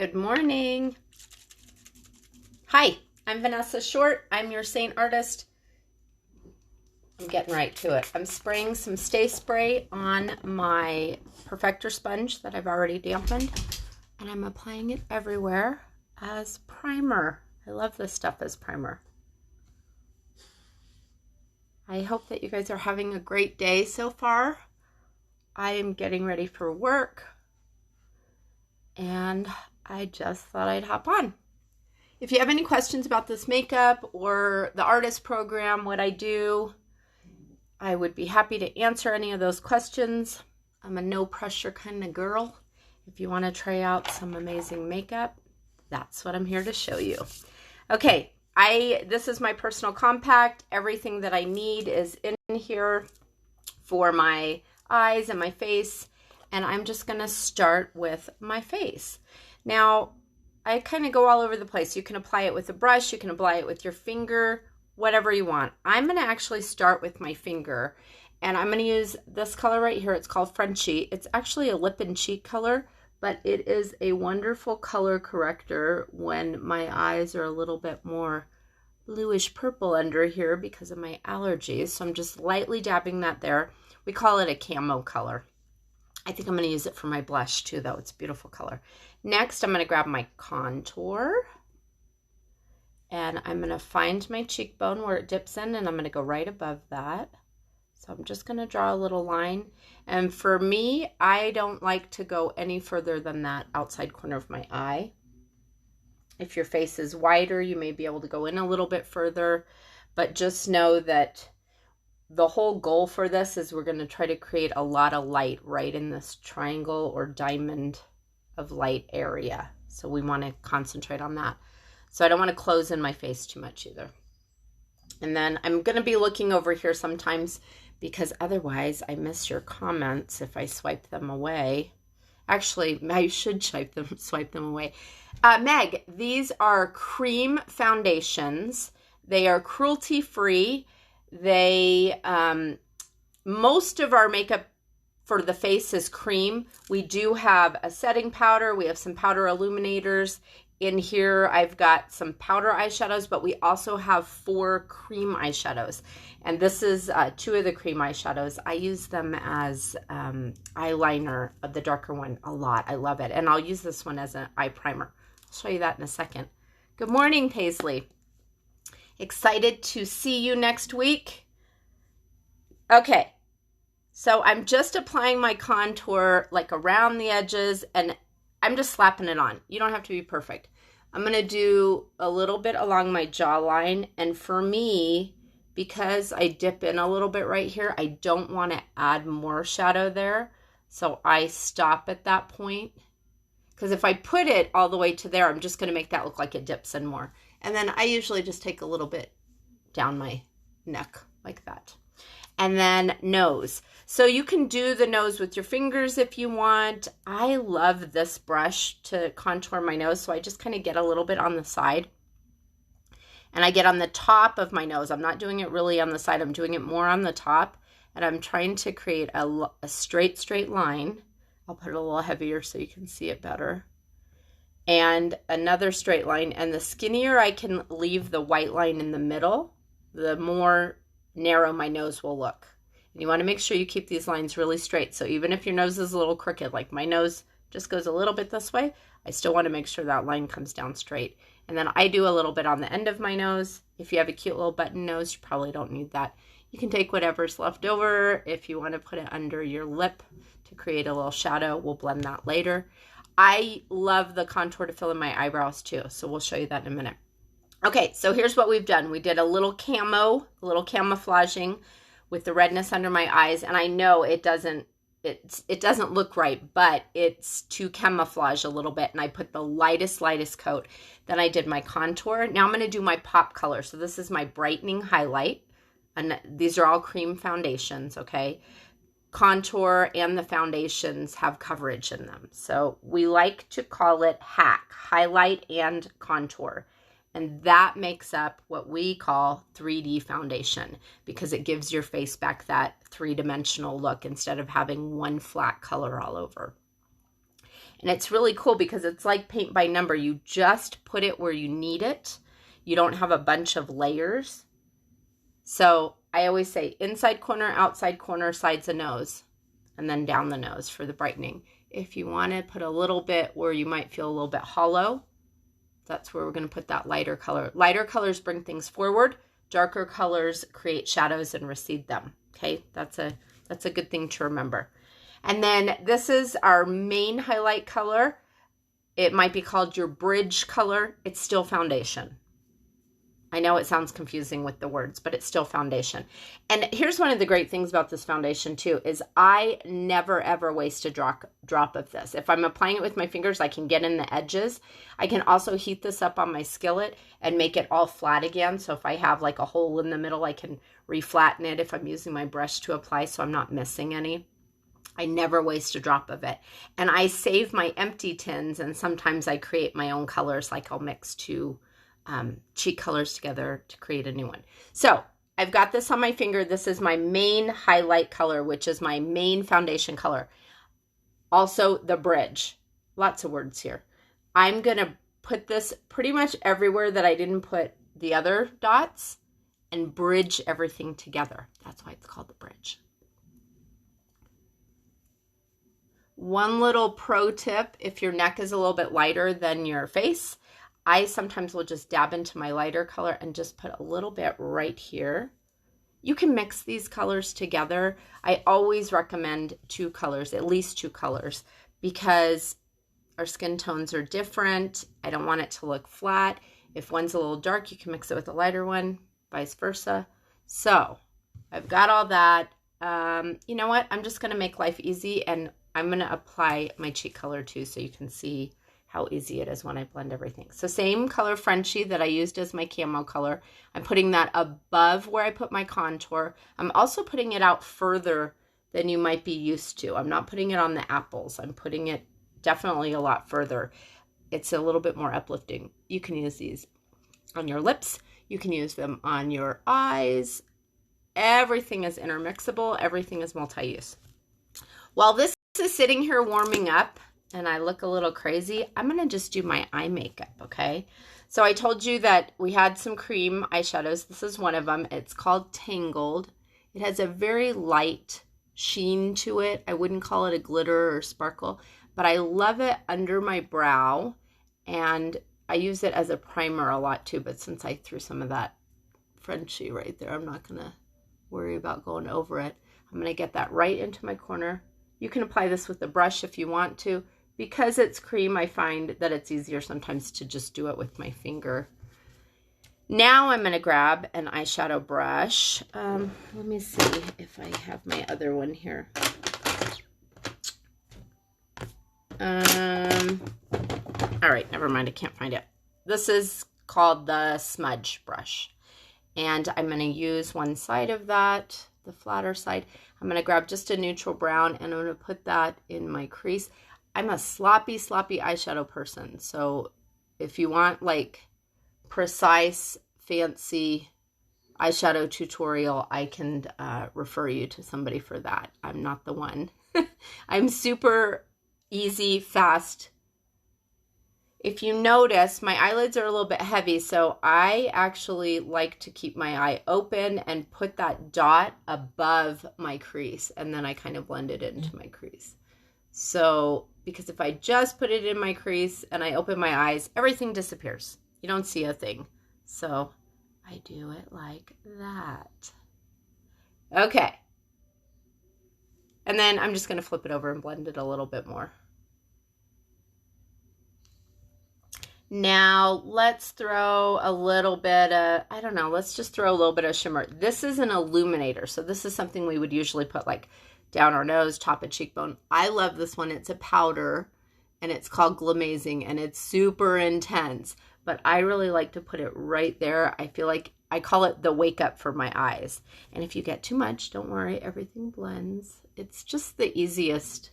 Good morning. Hi, I'm Vanessa Short. I'm your Saint artist. I'm getting right to it. I'm spraying some Stay Spray on my Perfector sponge that I've already dampened, and I'm applying it everywhere as primer. I love this stuff as primer. I hope that you guys are having a great day so far. I am getting ready for work, and I just thought I'd hop on. If you have any questions about this makeup or the artist program, what I do, I would be happy to answer any of those questions. I'm a no pressure kind of girl. If you want to try out some amazing makeup, that's what I'm here to show you. Okay, this is my personal compact. Everything that I need is in here for my eyes and my face, and I'm just going to start with my face. Now, I kind of go all over the place. You can apply it with a brush, you can apply it with your finger, whatever you want. I'm going to actually start with my finger, and I'm going to use this color right here. It's called Frenchie. It's actually a lip and cheek color, but it is a wonderful color corrector when my eyes are a little bit more bluish purple under here because of my allergies. So I'm just lightly dabbing that there. We call it a camo color. I think I'm going to use it for my blush too, though. It's a beautiful color. Next, I'm going to grab my contour, and I'm going to find my cheekbone where it dips in, and I'm going to go right above that. So I'm just going to draw a little line. And for me, I don't like to go any further than that outside corner of my eye. If your face is wider, you may be able to go in a little bit further, but just know that the whole goal for this is we're going to try to create a lot of light right in this triangle or diamond of light area. So we want to concentrate on that. So I don't want to close in my face too much either. And then I'm going to be looking over here sometimes because otherwise I miss your comments if I swipe them away. Actually, I should swipe them away. Meg, these are cream foundations. They are cruelty-free. They, most of our makeup for the face is cream. We do have a setting powder. We have some powder illuminators. In here, I've got some powder eyeshadows, but we also have 4 cream eyeshadows. And this is 2 of the cream eyeshadows. I use them as eyeliner, the darker one, a lot. I love it. And I'll use this one as an eye primer. I'll show you that in a second. Good morning, Paisley. Excited to see you next week. Okay, so I'm just applying my contour like around the edges, and I'm just slapping it on. You don't have to be perfect. I'm going to do a little bit along my jawline, and for me, because I dip in a little bit right here, I don't want to add more shadow there, so I stop at that point. Because if I put it all the way to there, I'm just going to make that look like it dips in more. And then I usually just take a little bit down my neck like that. And then nose. So you can do the nose with your fingers if you want. I love this brush to contour my nose, so I just kind of get a little bit on the side. And I get on the top of my nose. I'm not doing it really on the side. I'm doing it more on the top. And I'm trying to create a straight line. I'll put it a little heavier so you can see it better. And another straight line, and the skinnier I can leave the white line in the middle, the more narrow my nose will look. And you want to make sure you keep these lines really straight. So even if your nose is a little crooked, like my nose just goes a little bit this way, I still want to make sure that line comes down straight. And then I do a little bit on the end of my nose. If you have a cute little button nose, you probably don't need that. You can take whatever's left over. If you want to put it under your lip to create a little shadow, we'll blend that later. I love the contour to fill in my eyebrows too, so we'll show you that in a minute. Okay, so here's what we've done. We did a little camouflaging with the redness under my eyes, and I know it doesn't look right, but it's to camouflage a little bit, and I put the lightest coat. Then I did my contour. Now I'm going to do my pop color. So this is my brightening highlight, and these are all cream foundations, okay? Contour and the foundations have coverage in them. So we like to call it HAC, highlight and contour. And that makes up what we call 3D foundation because it gives your face back that 3-dimensional look instead of having one flat color all over. And it's really cool because it's like paint by number. You just put it where you need it. You don't have a bunch of layers. So I always say inside corner, outside corner, sides of nose, and then down the nose for the brightening. If you want to put a little bit where you might feel a little bit hollow, that's where we're going to put that lighter color. Lighter colors bring things forward. Darker colors create shadows and recede them. Okay, that's a good thing to remember. And then this is our main highlight color. It might be called your bridge color. It's still foundation. I know it sounds confusing with the words, but it's still foundation. And here's one of the great things about this foundation too, is I never ever waste a drop of this. If I'm applying it with my fingers, I can get in the edges. I can also heat this up on my skillet and make it all flat again. So if I have like a hole in the middle, I can reflatten it if I'm using my brush to apply so I'm not missing any. I never waste a drop of it. And I save my empty tins, and sometimes I create my own colors, like I'll mix two cheek colors together to create a new one. So I've got this on my finger. This is my main highlight color, which is my main foundation color. Also the bridge. Lots of words here. I'm going to put this pretty much everywhere that I didn't put the other dots and bridge everything together. That's why it's called the bridge. One little pro tip, if your neck is a little bit lighter than your face, I sometimes will just dab into my lighter color and just put a little bit right here. You can mix these colors together. I always recommend two colors, at least two colors, because our skin tones are different. I don't want it to look flat. If one's a little dark, you can mix it with a lighter one, vice versa. So I've got all that. You know what? I'm just going to make life easy, and I'm going to apply my cheek color too so you can see how easy it is when I blend everything. So same color Frenchie that I used as my camo color. I'm putting that above where I put my contour. I'm also putting it out further than you might be used to. I'm not putting it on the apples. I'm putting it definitely a lot further. It's a little bit more uplifting. You can use these on your lips. You can use them on your eyes. Everything is intermixable. Everything is multi-use. While this is sitting here warming up, and I look a little crazy, I'm going to just do my eye makeup, okay? So I told you that we had some cream eyeshadows. This is one of them. It's called Tangled. It has a very light sheen to it. I wouldn't call it a glitter or sparkle, but I love it under my brow, and I use it as a primer a lot too, but since I threw some of that Frenchie right there, I'm not going to worry about going over it. I'm going to get that right into my corner. You can apply this with a brush if you want to. Because it's cream, I find that it's easier sometimes to just do it with my finger. Now I'm going to grab an eyeshadow brush. Let me see if I have my other one here. All right, never mind. I can't find it. This is called the smudge brush. And I'm going to use one side of that, the flatter side. I'm going to grab just a neutral brown, and I'm going to put that in my crease. I'm a sloppy eyeshadow person. So if you want like precise, fancy eyeshadow tutorial, I can refer you to somebody for that. I'm not the one. I'm super easy, fast. If you notice, my eyelids are a little bit heavy, so I actually like to keep my eye open and put that dot above my crease, and then I kind of blend it into my crease. So, because if I just put it in my crease and I open my eyes, everything disappears. You don't see a thing. So, I do it like that. Okay. And then I'm just going to flip it over and blend it a little bit more. Now, let's throw a little bit of, I don't know, let's just throw a little bit of shimmer. This is an illuminator. So this is something we would usually put like down our nose, top of cheekbone. I love this one. It's a powder, and it's called Glamazing, and it's super intense. But I really like to put it right there. I feel like I call it the wake up for my eyes. And if you get too much, don't worry, everything blends. It's just the easiest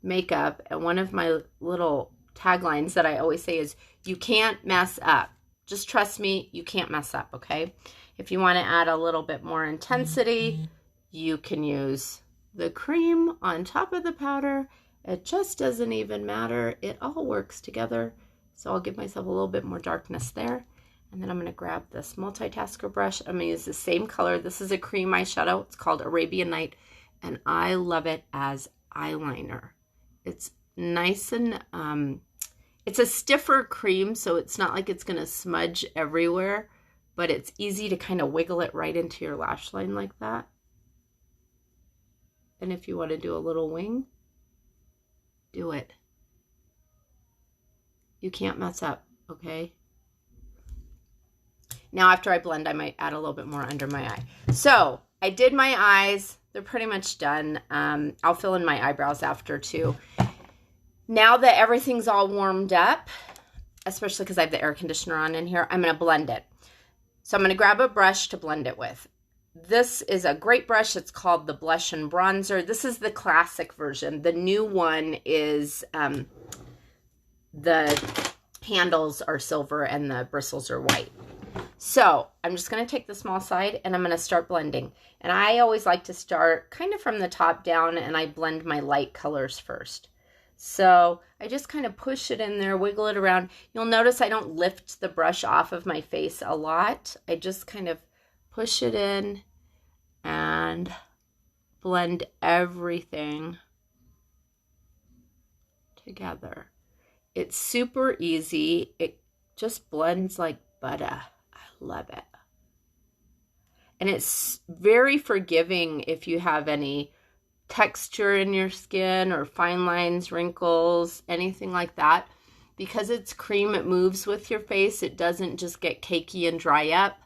makeup. And one of my little taglines that I always say is, you can't mess up. Just trust me, you can't mess up, okay? If you want to add a little bit more intensity, you can use the cream on top of the powder It just doesn't even matter. It all works together. So I'll give myself a little bit more darkness there. And then I'm going to grab this multitasker brush. I'm going to use the same color. This is a cream eyeshadow. It's called Arabian Night. And I love it as eyeliner. It's nice and, it's a stiffer cream, so it's not like it's going to smudge everywhere. But it's easy to kind of wiggle it right into your lash line like that. And if you want to do a little wing, do it. You can't mess up, okay? Now after I blend, I might add a little bit more under my eye. So I did my eyes. They're pretty much done. I'll fill in my eyebrows after too. Now that everything's all warmed up, especially because I have the air conditioner on in here, I'm going to blend it. So I'm going to grab a brush to blend it with. This is a great brush. It's called the Blush and Bronzer. This is the classic version. The new one is the handles are silver and the bristles are white. So I'm just going to take the small side and I'm going to start blending. And I always like to start kind of from the top down, and I blend my light colors first. So I just kind of push it in there, wiggle it around. You'll notice I don't lift the brush off of my face a lot. I just kind of push it in and blend everything together. It's super easy. It just blends like butter. I love it. And it's very forgiving if you have any texture in your skin or fine lines, wrinkles, anything like that. Because it's cream, it moves with your face. It doesn't just get cakey and dry up.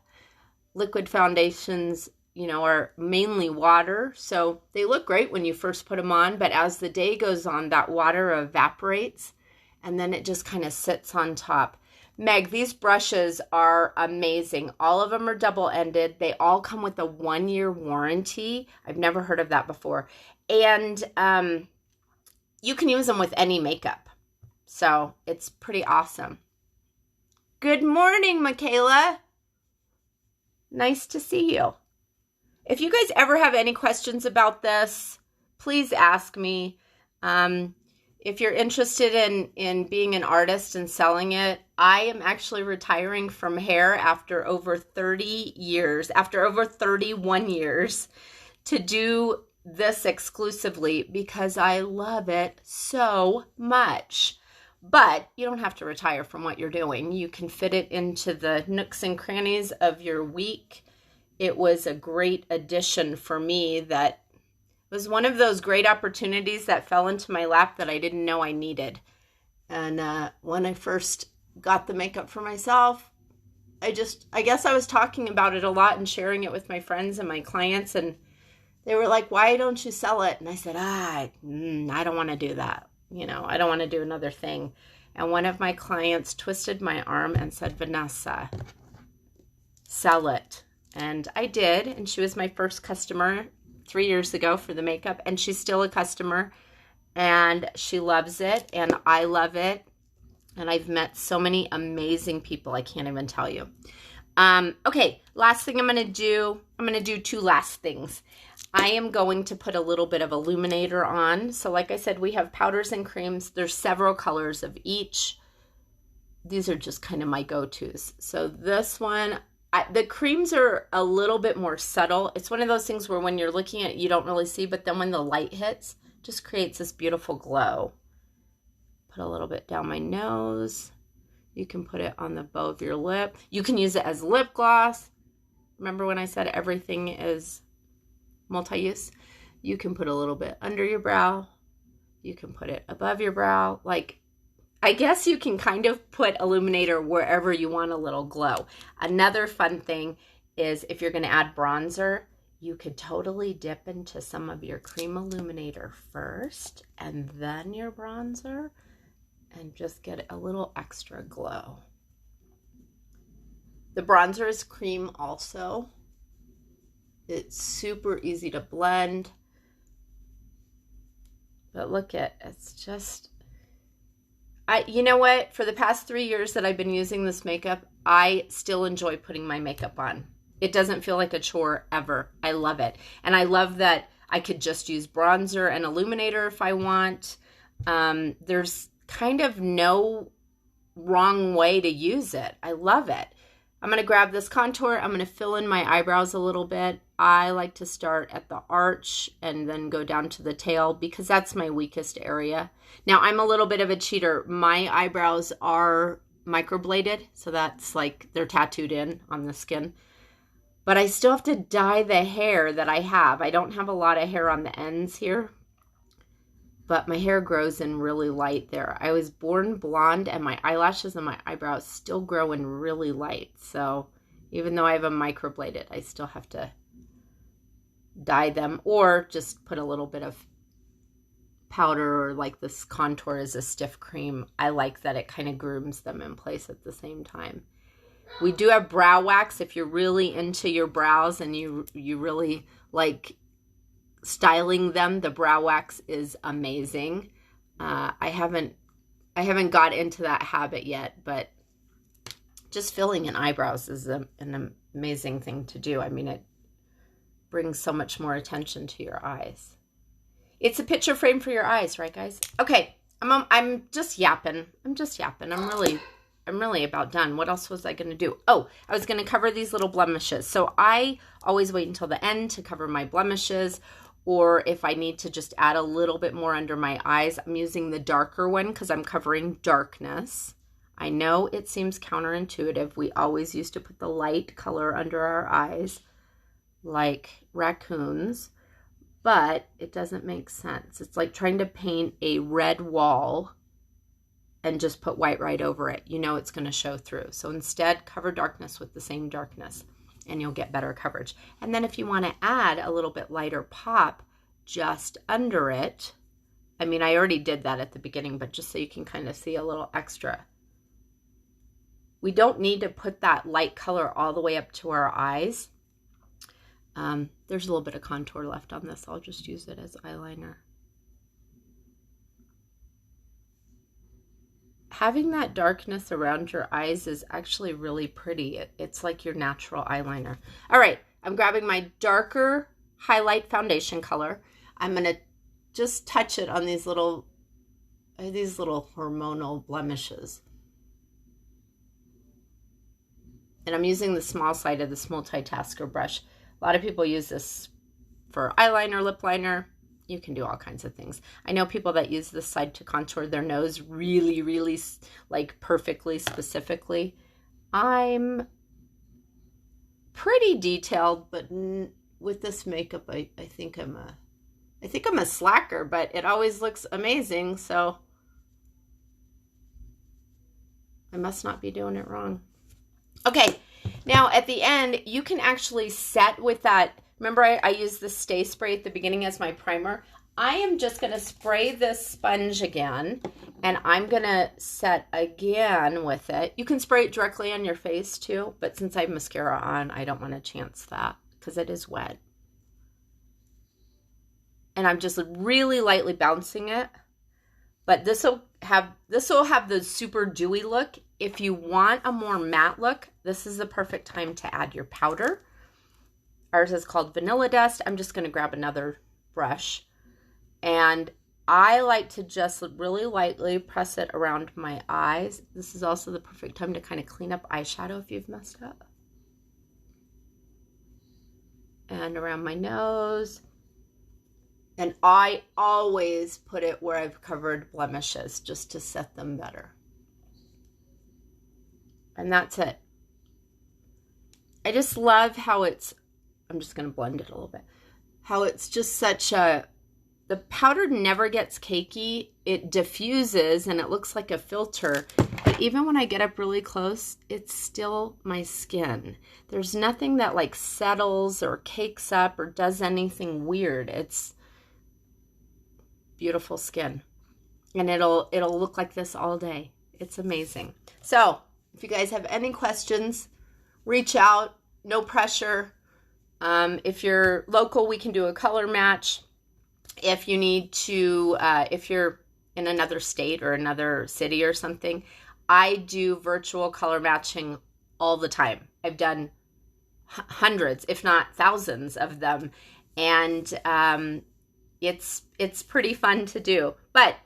Liquid foundations, you know, are mainly water, so they look great when you first put them on, but as the day goes on, that water evaporates, and then it just kind of sits on top. Meg, these brushes are amazing. All of them are double-ended. They all come with a 1-year warranty. I've never heard of that before. And you can use them with any makeup. So it's pretty awesome. Good morning, Michaela. Nice to see you. If you guys ever have any questions about this, please ask me. If you're interested in being an artist and selling it, I am actually retiring from hair after over 30 years, after over 31 years, to do this exclusively because I love it so much. But you don't have to retire from what you're doing. You can fit it into the nooks and crannies of your week. It was a great addition for me that was one of those great opportunities that fell into my lap that I didn't know I needed. And when I first got the makeup for myself, I guess I was talking about it a lot and sharing it with my friends and my clients, and they were like, why don't you sell it? And I said, I don't want to do that. You know, I don't want to do another thing. And one of my clients twisted my arm and said, Vanessa, sell it. And I did. And she was my first customer 3 years ago for the makeup. And she's still a customer. And she loves it. And I love it. And I've met so many amazing people. I can't even tell you. Okay, last thing I'm going to do. I'm going to do 2 last things. I am going to put a little bit of illuminator on. So like I said, we have powders and creams. There's several colors of each. These are just kind of my go-tos. So this one, the creams are a little bit more subtle. It's one of those things where when you're looking at it, you don't really see, but then when the light hits, it just creates this beautiful glow. Put a little bit down my nose. You can put it on the bow of your lip. You can use it as lip gloss. Remember when I said everything is multi-use? You can put a little bit under your brow. You can put it above your brow. Like, I guess you can kind of put illuminator wherever you want a little glow. Another fun thing is if you're going to add bronzer, you could totally dip into some of your cream illuminator first and then your bronzer and just get a little extra glow. The bronzer is cream also. It's super easy to blend. But look at, it's just, you know what? For the past 3 years that I've been using this makeup, I still enjoy putting my makeup on. It doesn't feel like a chore ever. I love it. And I love that I could just use bronzer and illuminator if I want. There's kind of no wrong way to use it. I love it. I'm going to grab this contour. I'm going to fill in my eyebrows a little bit. I like to start at the arch and then go down to the tail because that's my weakest area. Now, I'm a little bit of a cheater. My eyebrows are microbladed, so that's like they're tattooed in on the skin. But I still have to dye the hair that I have. I don't have a lot of hair on the ends here, but my hair grows in really light there. I was born blonde and my eyelashes and my eyebrows still grow in really light. So even though I have a microbladed, I still have to dye them or just put a little bit of powder, or like this contour is a stiff cream. I like that it kind of grooms them in place at the same time. We do have brow wax if you're really into your brows and you really like styling them. The brow wax is amazing. I haven't got into that habit yet, but just filling in eyebrows is an amazing thing to do. I mean, it brings so much more attention to your eyes. It's a picture frame for your eyes, right, guys? Okay, I'm just yapping. I'm really about done. What else was I going to do? Oh, I was going to cover these little blemishes. So I always wait until the end to cover my blemishes, or if I need to just add a little bit more under my eyes, I'm using the darker one because I'm covering darkness. I know it seems counterintuitive. We always used to put the light color under our eyes like raccoons, but it doesn't make sense. It's like trying to paint a red wall and just put white right over it. You know it's going to show through. So instead, cover darkness with the same darkness and you'll get better coverage. And then if you want to add a little bit lighter pop just under it, I mean, I already did that at the beginning, but just so you can kind of see a little extra. We don't need to put that light color all the way up to our eyes. There's a little bit of contour left on this. I'll just use it as eyeliner. Having that darkness around your eyes is actually really pretty. It's like your natural eyeliner. All right, I'm grabbing my darker highlight foundation color. I'm going to just touch it on these little hormonal blemishes. And I'm using the small side of this multitasker brush. A lot of people use this for eyeliner, lip liner. You can do all kinds of things. I know people that use this side to contour their nose really, really like perfectly, specifically. I'm pretty detailed, but with this makeup, I think I'm a slacker, but it always looks amazing. So I must not be doing it wrong. Okay. Now, at the end, you can actually set with that. Remember, I used the Stay Spray at the beginning as my primer. I am just going to spray this sponge again, and I'm going to set again with it. You can spray it directly on your face, too, but since I have mascara on, I don't want to chance that because it is wet. And I'm just really lightly bouncing it. But this will have the super dewy look. If you want a more matte look, this is the perfect time to add your powder. Ours is called Vanilla Dust. I'm just going to grab another brush. And I like to just really lightly press it around my eyes. This is also the perfect time to kind of clean up eyeshadow if you've messed up. And around my nose. And I always put it where I've covered blemishes just to set them better. And that's it. I just love how it's, I'm just going to blend it a little bit, how it's just such a, the powder never gets cakey. It diffuses and it looks like a filter. But even when I get up really close, it's still my skin. There's nothing that like settles or cakes up or does anything weird. It's beautiful skin, and it'll look like this all day. It's amazing. So if you guys have any questions, reach out. No pressure. If you're local, we can do a color match. If you need to, if you're in another state or another city or something, I do virtual color matching all the time. I've done hundreds, if not thousands of them, and it's pretty fun to do. But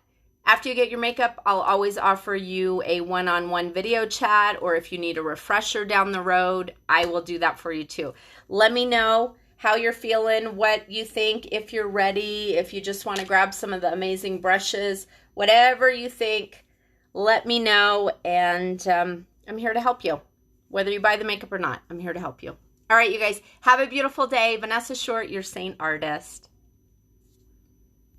After you get your makeup, I'll always offer you a one-on-one video chat, or if you need a refresher down the road, I will do that for you too. Let me know how you're feeling, what you think, if you're ready, if you just want to grab some of the amazing brushes, whatever you think, let me know, and I'm here to help you. Whether you buy the makeup or not, I'm here to help you. All right, you guys, have a beautiful day. Vanessa Short, your Saint Artist.